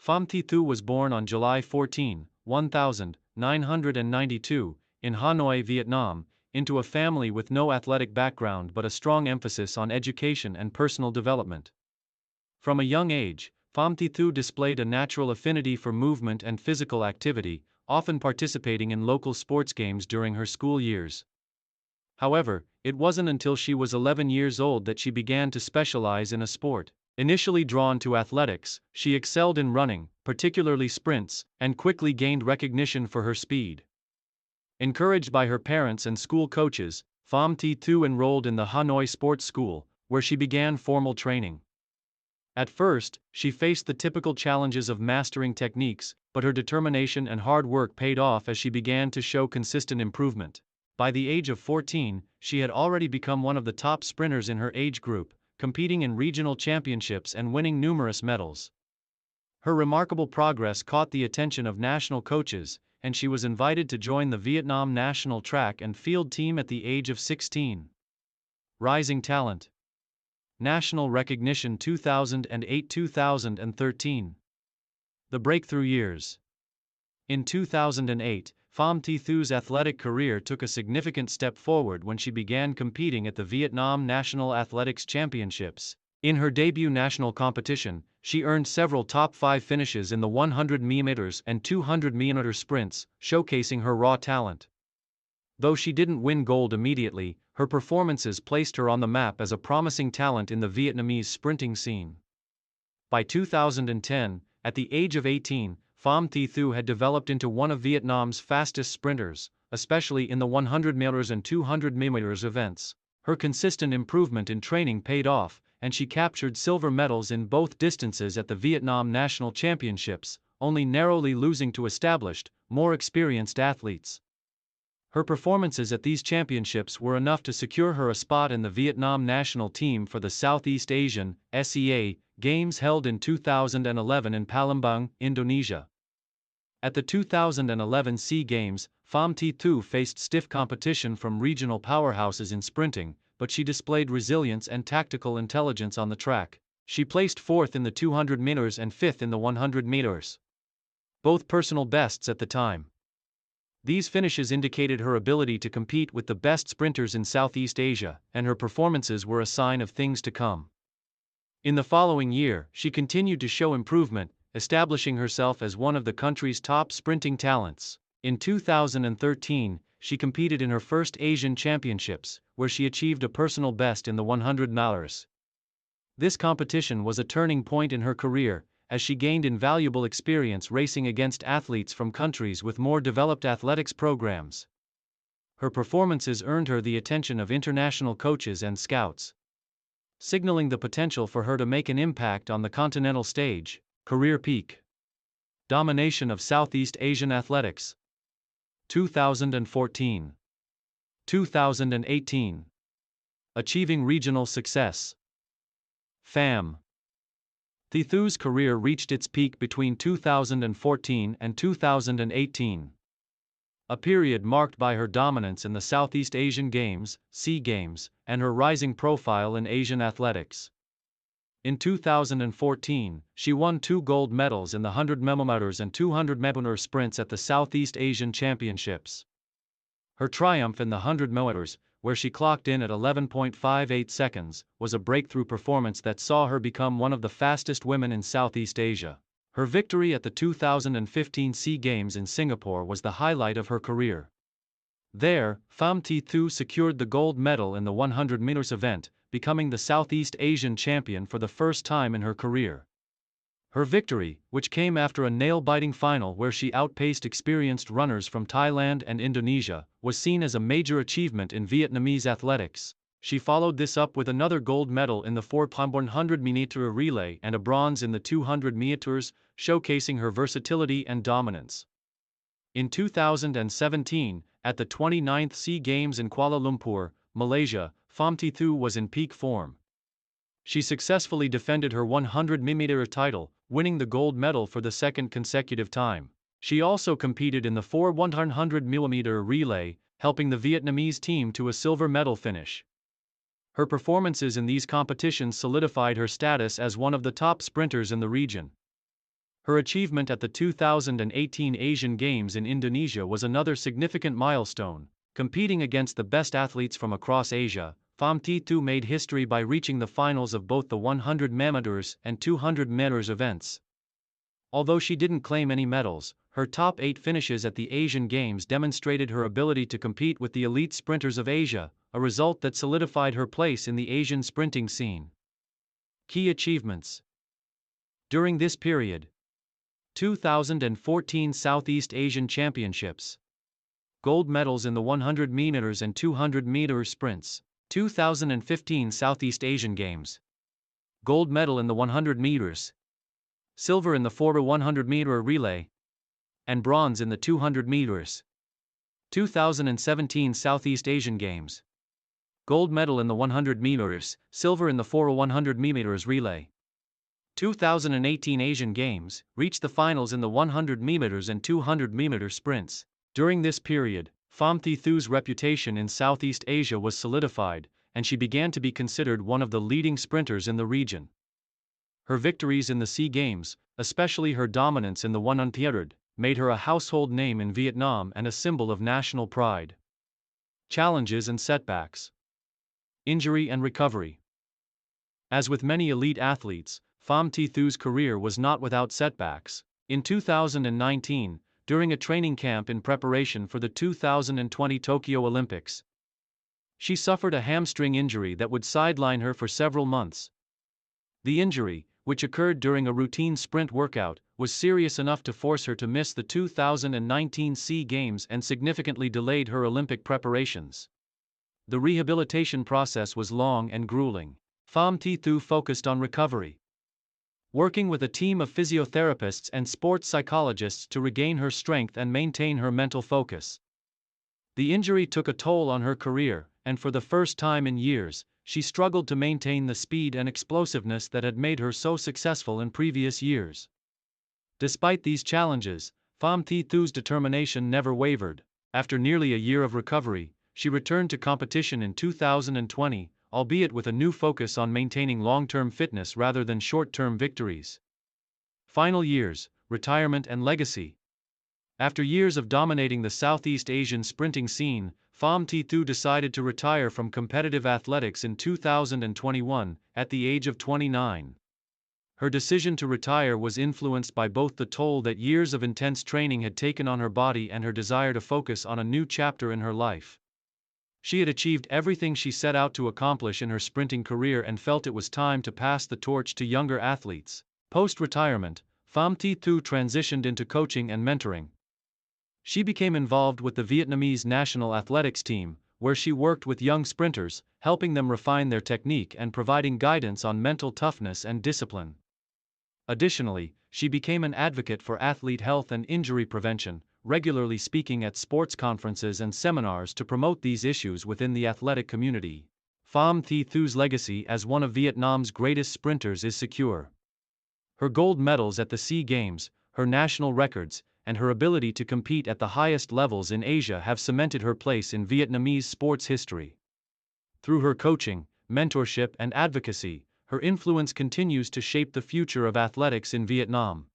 Phạm Thị Thu was born on July 14, 1992, in Hanoi, Vietnam, into a family with no athletic background but a strong emphasis on education and personal development. From a young age, Phạm Thị Thu displayed a natural affinity for movement and physical activity, often participating in local sports games during her school years. However, it wasn't until she was 11 years old that she began to specialize in a sport. Initially drawn to athletics, she excelled in running, particularly sprints, and quickly gained recognition for her speed. Encouraged by her parents and school coaches, Phạm Thị Thu enrolled in the Hanoi Sports School, where she began formal training. At first, she faced the typical challenges of mastering techniques, but her determination and hard work paid off as she began to show consistent improvement. By the age of 14, she had already become one of the top sprinters in her age group, competing in regional championships and winning numerous medals. Her remarkable progress caught the attention of national coaches, and she was invited to join the Vietnam national track and field team at the age of 16. Rising talent. National recognition 2008-2013. The breakthrough years. In 2008, Phạm Thị Thu's athletic career took a significant step forward when she began competing at the Vietnam National Athletics Championships. In her debut national competition, she earned several top 5 finishes in the 100 meters and 200 meter sprints, showcasing her raw talent. Though she didn't win gold immediately, her performances placed her on the map as a promising talent in the Vietnamese sprinting scene. By 2010, at the age of 18, Phạm Thị Thu had developed into one of Vietnam's fastest sprinters, especially in the 100 meters and 200 meters events. Her consistent improvement in training paid off, and she captured silver medals in both distances at the Vietnam National Championships, only narrowly losing to established, more experienced athletes. Her performances at these championships were enough to secure her a spot in the Vietnam national team for the Southeast Asian (SEA) Games held in 2011 in Palembang, Indonesia. At the 2011 SEA Games, Phạm Thị Thu faced stiff competition from regional powerhouses in sprinting, but she displayed resilience and tactical intelligence on the track. She placed 4th in the 200 meters and 5th in the 100 meters. Both personal bests at the time. These finishes indicated her ability to compete with the best sprinters in Southeast Asia, and her performances were a sign of things to come. In the following year, she continued to show improvement, establishing herself as one of the country's top sprinting talents. In 2013, she competed in her first Asian Championships, where she achieved a personal best in the 100 meters. This competition was a turning point in her career, as she gained invaluable experience racing against athletes from countries with more developed athletics programs. Her performances earned her the attention of international coaches and scouts, signaling the potential for her to make an impact on the continental stage. Career peak. Domination of Southeast Asian athletics. 2014. 2018. Achieving regional success. Phạm Thị Thu's career reached its peak between 2014 and 2018. A period marked by her dominance in the Southeast Asian Games, SEA Games, and her rising profile in Asian athletics. In 2014, she won 2 gold medals in the 100 meters and 200 meter sprints at the Southeast Asian Championships. Her triumph in the 100 meters, where she clocked in at 11.58 seconds, was a breakthrough performance that saw her become one of the fastest women in Southeast Asia. Her victory at the 2015 SEA Games in Singapore was the highlight of her career. There, Phạm Thị Thu secured the gold medal in the 100 meters event, becoming the Southeast Asian champion for the first time in her career. Her victory, which came after a nail-biting final where she outpaced experienced runners from Thailand and Indonesia, was seen as a major achievement in Vietnamese athletics. She followed this up with another gold medal in the 400 meter relay and a bronze in the 200 meters, showcasing her versatility and dominance. In 2017, at the 29th SEA Games in Kuala Lumpur, Malaysia, Phạm Thị Thu was in peak form. She successfully defended her 100 meter title, winning the gold medal for the second consecutive time. She also competed in the 400 meter relay, helping the Vietnamese team to a silver medal finish. Her performances in these competitions solidified her status as one of the top sprinters in the region. Her achievement at the 2018 Asian Games in Indonesia was another significant milestone. Competing against the best athletes from across Asia, Phạm Thị Thu made history by reaching the finals of both the 100 meters and 200 meters events. Although she didn't claim any medals, her top 8 finishes at the Asian Games demonstrated her ability to compete with the elite sprinters of Asia, a result that solidified her place in the Asian sprinting scene. Key achievements during this period: 2014 Southeast Asian Championships. Gold medals in the 100 meters and 200 meters sprints. 2015 Southeast Asian Games. Gold medal in the 100 meters. Silver in the 4x100 meter relay. And bronze in the 200 meters. 2017 Southeast Asian Games. Gold medal in the 100 meters, silver in the 4x100 meters relay. 2018 Asian Games, reached the finals in the 100 meters and 200 meter sprints. During this period, Phạm Thị Thu's reputation in Southeast Asia was solidified, and she began to be considered one of the leading sprinters in the region. Her victories in the SEA Games, especially her dominance in the 100, made her a household name in Vietnam and a symbol of national pride. Challenges and setbacks. Injury and recovery. As with many elite athletes, Phạm Thị Thu's career was not without setbacks. In 2019, during a training camp in preparation for the 2020 Tokyo Olympics, she suffered a hamstring injury that would sideline her for several months. The injury, which occurred during a routine sprint workout, was serious enough to force her to miss the 2019 SEA Games and significantly delayed her Olympic preparations. The rehabilitation process was long and grueling. Phạm Thị Thu focused on recovery, working with a team of physiotherapists and sports psychologists to regain her strength and maintain her mental focus. The injury took a toll on her career, and for the first time in years, she struggled to maintain the speed and explosiveness that had made her so successful in previous years. Despite these challenges, Phạm Thị Thu's determination never wavered. After nearly a year of recovery, she returned to competition in 2020, albeit with a new focus on maintaining long-term fitness rather than short-term victories. Final years, retirement and legacy. After years of dominating the Southeast Asian sprinting scene, Phạm Thị Thu decided to retire from competitive athletics in 2021, at the age of 29. Her decision to retire was influenced by both the toll that years of intense training had taken on her body and her desire to focus on a new chapter in her life. She had achieved everything she set out to accomplish in her sprinting career and felt it was time to pass the torch to younger athletes. Post-retirement, Phạm Thị Thu transitioned into coaching and mentoring. She became involved with the Vietnamese national athletics team, where she worked with young sprinters, helping them refine their technique and providing guidance on mental toughness and discipline. Additionally, she became an advocate for athlete health and injury prevention, regularly speaking at sports conferences and seminars to promote these issues within the athletic community. Phạm Thị Thu's legacy as one of Vietnam's greatest sprinters is secure. Her gold medals at the SEA Games, her national records, and her ability to compete at the highest levels in Asia have cemented her place in Vietnamese sports history. Through her coaching, mentorship, and advocacy, her influence continues to shape the future of athletics in Vietnam.